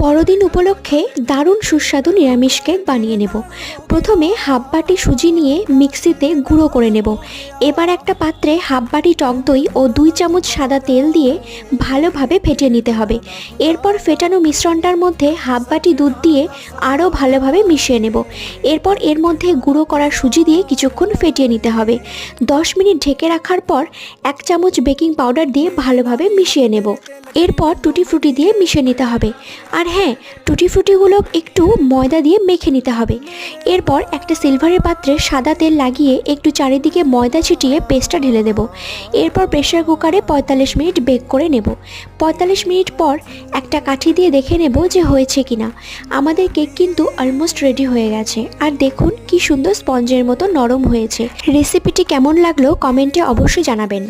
বড়দিন উপলক্ষে দারুণ সুস্বাদু নিরামিষ কেক বানিয়ে নেব। প্রথমে হাফ বাটি সুজি নিয়ে মিক্সিতে গুঁড়ো করে নেব। এবার একটা পাত্রে হাফ বাটি টক দই ও 2 চামচ সাদা তেল দিয়ে ভালোভাবে ফেটিয়ে নিতে হবে। এরপর ফেটানো মিশ্রণটার মধ্যে হাফ বাটি দুধ দিয়ে আরও ভালোভাবে মিশিয়ে নেব। এরপর এর মধ্যে গুঁড়ো করা সুজি দিয়ে কিছুক্ষণ ফেটিয়ে নিতে হবে। 10 মিনিট ঢেকে রাখার পর 1 চামচ বেকিং পাউডার দিয়ে ভালোভাবে মিশিয়ে নেব। এরপর টুটি ফ্রুটি দিয়ে মিশিয়ে নিতে হবে। আর হ্যাঁ, টুটি ফ্রুটিগুলো একটু ময়দা দিয়ে মেখে নিতে হবে। এরপর একটা সিলভারের পাত্রে সাদা তেল লাগিয়ে একটু চারিদিকে ময়দা ছিটিয়ে পেস্টটা ঢেলে দেব। এরপর প্রেসার কুকারে 45 মিনিট বেক করে নেব। 45 মিনিট পর একটা কাঠি দিয়ে দেখে নেব যে হয়েছে কিনা। আমাদের কেক কিন্তু অলমোস্ট রেডি হয়ে গেছে। আর দেখুন কি সুন্দর স্পঞ্জের মতো নরম হয়েছে। রেসিপিটি কেমন লাগলো কমেন্টে অবশ্যই জানাবেন।